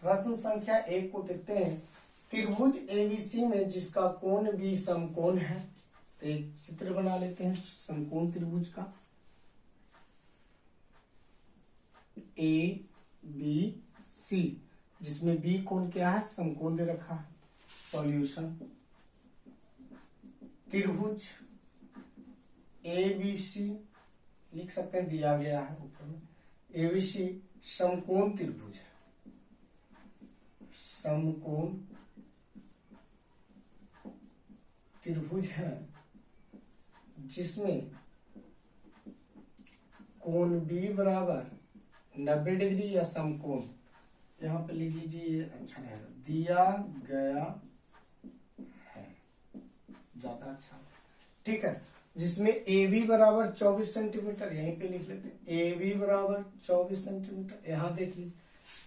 प्रश्न संख्या 1 को देखते हैं। त्रिभुज एबीसी में जिसका कोण भी समकोण है, तो एक चित्र बना लेते हैं समकोण त्रिभुज का। ए बी सी, जिसमें बी कोण क्या है, समकोण दे रखा है। सॉल्यूशन, त्रिभुज एबीसी लिख सकते हैं, दिया गया है ऊपर में। एबीसी समकोण त्रिभुज है, समकोण त्रिभुज है जिसमें कोण बी बराबर 90 डिग्री या समकोण, यहाँ पे लिख लीजिए, ये अच्छा रहेगा, दिया गया है, ज्यादा अच्छा, ठीक है। जिसमें ए बी बराबर 24 सेंटीमीटर, यहीं पे लिख लेते हैं, ए बी बराबर 24 सेंटीमीटर। यहाँ देख लीजिए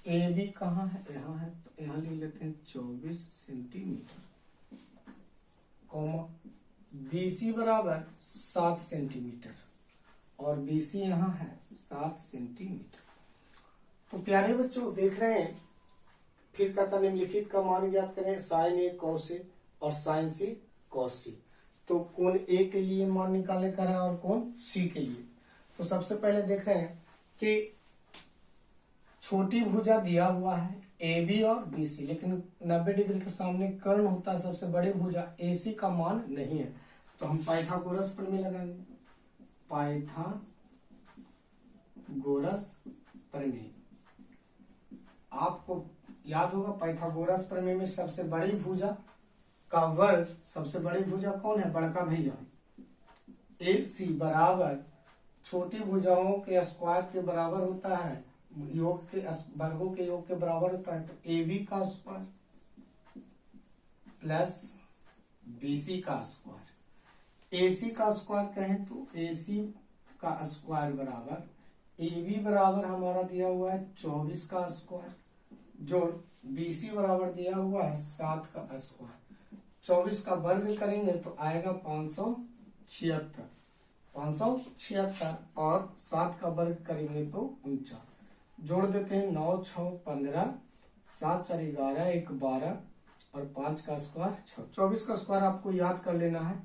ए बी कहाँ है, यहाँ है, तो यहाँ लिख लेते हैं 24 सेंटीमीटर, कॉमा बी सी बराबर 7 सेंटीमीटर, और बी सी यहाँ है 7 सेंटीमीटर। तो प्यारे बच्चों देख रहे हैं, फिर कहता निम्नलिखित का मान ज्ञात करें, साइन ए कॉस ए और साइन सी कॉस सी। तो कोण ए के लिए मान निकालने का है और कोण सी के लिए। तो सबसे पहले देख रहे हैं कि छोटी भुजा दिया हुआ है ए बी और बी सी, लेकिन 90 डिग्री के सामने कर्ण होता है सबसे बड़ी भुजा, ए सी का मान नहीं है। तो हम पाइथागोरस प्रमेय लगाएंगे, पाइथागोरस प्रमेय। आपको याद होगा पाइथागोरस प्रमेय में सबसे बड़ी भुजा का वर्ग, सबसे बड़ी भुजा कौन है, बड़का भैया ए सी बराबर छोटी भुजाओं के स्क्वायर के बराबर होता है, योग के वर्गों के योग के बराबर होता है। तो ए बी का स्क्वायर प्लस बी सी का स्क्वायर, ए सी का स्क्वायर कहें तो ए सी का स्क्वायर बराबर ए बी बराबर हमारा दिया हुआ है 24 का स्क्वायर, जो बी सी बराबर दिया हुआ है 7 का स्क्वायर। 24 का वर्ग करेंगे तो आएगा 576 और 7 का वर्ग करेंगे तो 49। जोड़ देते हैं 9 6 15, 7 4 11, 1 12 और 5 का स्क्वायर 6। 24 का स्क्वायर आपको याद कर लेना है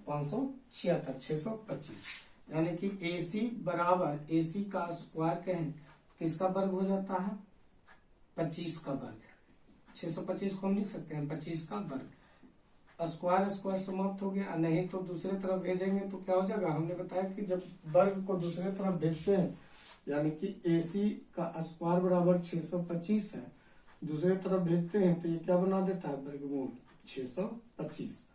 576, 625, यानी कि ए सी बराबर ए सी का स्क्वायर कहें किसका वर्ग हो जाता है, 25 का वर्ग। 625 को हम लिख सकते हैं 25 का वर्ग। स्क्वायर स्क्वायर समाप्त हो गया, नहीं तो दूसरे तरफ भेजेंगे तो क्या हो जाएगा, हमने बताया कि जब वर्ग को दूसरे तरफ भेजते हैं, यानी कि ए सी का स्क्वायर बराबर 625 है, दूसरे तरफ भेजते हैं तो ये क्या बना देता है, वर्गमूल 625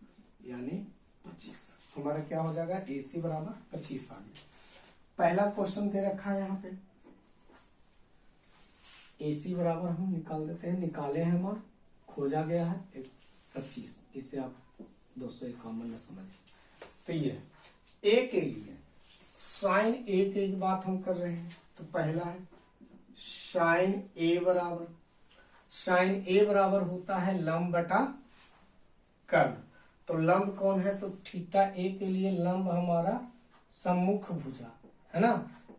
यानी 25। हमारा क्या हो जाएगा, ए सी बराबर 25 आ गया। पहला क्वेश्चन दे रखा है यहाँ पे, ए सी बराबर हम निकाल देते हैं, निकाले हैं मान, खोजा गया है 25, इसे आप 251 में समझ। तो ये ए के लिए साइन ए की एक बात हम कर रहे हैं, तो पहला है साइन ए बराबर होता है लंब बटा कर्ण। तो लंब कौन है, तो थीटा ए के लिए लंब हमारा सम्मुख भुजा है ना,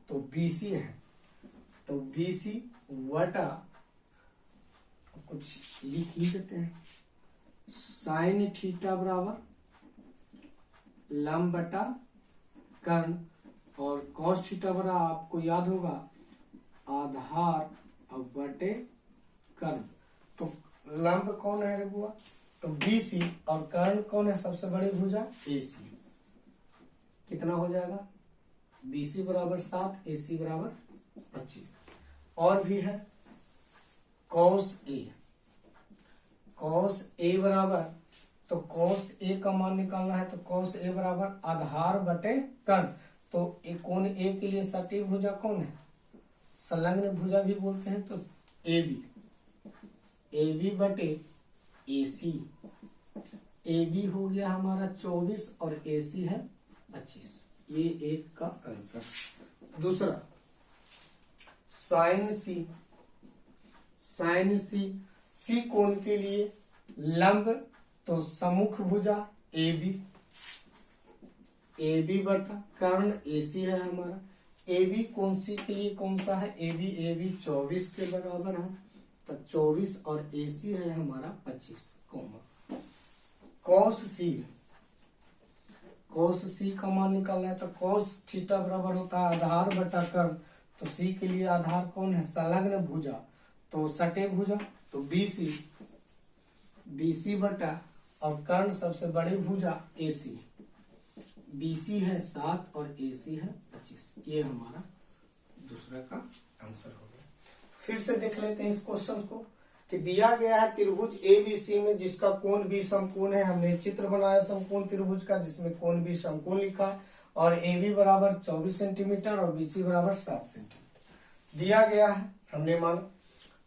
तो बीसी है, तो बीसी वटा कुछ लिख ही देते हैं, साइन थीटा बराबर लंब बटा कर्ण, और कॉस थीटा बराबर आपको याद होगा आधार और बटे कर्ण। तो लंब कौन है रघुआ, तो बीसी, और कर्ण कौन है सबसे बड़ी भुजा, एसी। कितना हो जाएगा, बीसी बराबर 7, एसी बराबर 25। और भी है कॉस ए बराबर, तो कॉस ए का मान निकालना है, तो कॉस ए बराबर आधार बटे कर्ण। तो कोण ए के लिए सटी भुजा कौन है, संलग्न भुजा भी बोलते हैं, तो ए बी बटे ए सी। ए बी हो गया हमारा 24 और ए सी है 25, ये एक का आंसर। दूसरा साइन सी कोण के लिए लंब, तो सम्मुख भुजा ए बी बटा कर्ण ए सी है हमारा। ए बी कौन सी के लिए कौन सा है, ए बी 24 के बराबर है, तो 24 और AC है हमारा 25 कोमा कॉस सी का मान निकालना है। तो कॉस थीटा बराबर होता है आधार बटा कर्ण। तो सी के लिए आधार कौन है? संलग्न भुजा, तो सटे भुजा, तो BC बटा और कर्ण सबसे बड़ी भुजा AC। BC है 7 और AC है 25। ये हमारा दूसरा का आंसर हो गया। फिर से देख लेते हैं इस क्वेश्चन को कि दिया गया है त्रिभुज ABC में जिसका कोण B समकोण है। हमने चित्र बनाया समकोण त्रिभुज का जिसमें कोण B समकोण लिखा और AB बराबर 24 सेंटीमीटर और BC बराबर 7 सेंटीमीटर दिया गया है। हमने माना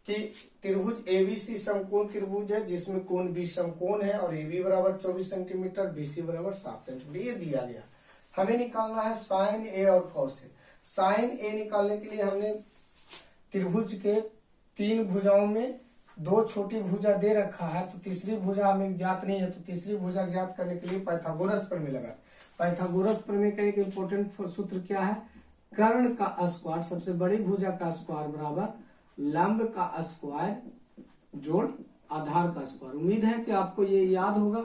कि त्रिभुज ABC समकोण त्रिभुज है जिसमें कोण B समकोण है और AB बराबर 24 सेंटीमीटर, BC बराबर 7 सेंटीमीटर। ये दिया गया। हमें निकालना है साइन A और कॉस A। साइन A निकालने के लिए हमने त्रिभुज के 3 भुजाओं में 2 छोटी भुजा दे रखा है, तो तीसरी भुजा हमें ज्ञात नहीं है। तो तीसरी भुजा ज्ञात करने के लिए पाइथागोरस प्रमेय लगा। पाइथागोरस प्रमेय का एक इंपॉर्टेंट सूत्र क्या है? कर्ण का स्क्वायर, सबसे बड़ी भुजा का स्क्वायर बराबर लंब का स्क्वायर जोड़ आधार का स्क्वायर। उम्मीद है कि आपको ये याद होगा।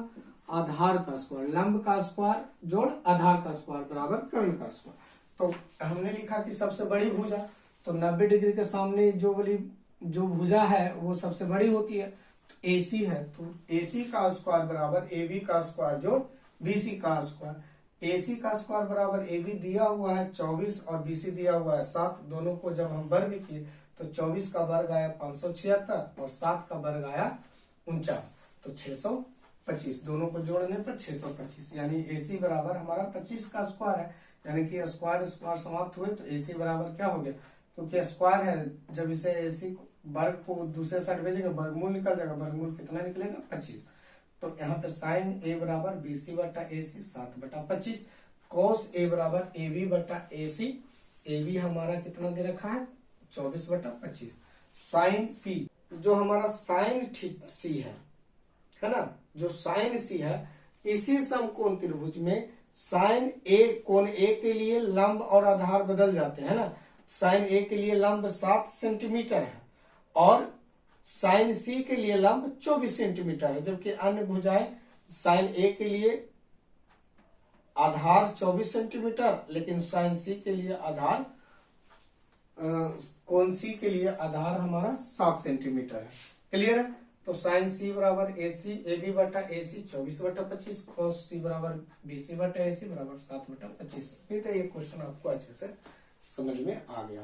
आधार का स्क्वायर, लंब का स्क्वायर जोड़ आधार का स्क्वायर बराबर कर्ण का स्क्वायर। तो हमने लिखा कि सबसे बड़ी भुजा, तो 90 डिग्री के सामने जो भुजा है वो सबसे बड़ी होती है, तो AC है। तो AC का स्क्वायर बराबर AB का स्क्वायर जोड़ BC का स्क्वायर। AC का स्क्वायर बराबर AB दिया हुआ है 24 और BC दिया हुआ है 7। दोनों को जब हम वर्ग किए तो 24 का वर्ग आया 576 और 7 का वर्ग आया 49, तो 625। दोनों को जोड़ने पर 625, यानी AC बराबर हमारा 25 का स्क्वायर है। यानी कि स्क्वायर समाप्त हुए तो AC बराबर क्या हो गया? क्योंकि स्क्वायर है, जब इसे AC वर्ग को दूसरे साइड भेजेंगे वर्गमूल निकल जाएगा। वर्गमूल कितना निकलेगा? 25। तो यहाँ पे साइन A बराबर BC बटा AC 7 बटा 25। कॉस A बराबर AB बटा AC। AB हमारा कितना दे रखा है? 24 बटा 25। साइन C, जो हमारा साइन C है ना, जो साइन C है, इसी समकोण त्रिभुज में साइन A, कोण A के लिए लंब और आधार बदल जाते हैं ना। साइन A के लिए लंब 7 सेंटीमीटर है और साइन C के लिए लंब 24 सेंटीमीटर है, जबकि अन्य भुजाएं साइन A के लिए आधार 24 सेंटीमीटर, लेकिन साइन C के लिए आधार कोण C के लिए आधार हमारा 7 सेंटीमीटर है। क्लियर है? तो साइन C बराबर AB बटा AC 24 बटा 25। कॉस C बराबर BC बटा AC बराबर 7 बटा 25। ये क्वेश्चन आपको अच्छे से समझ में आ गया।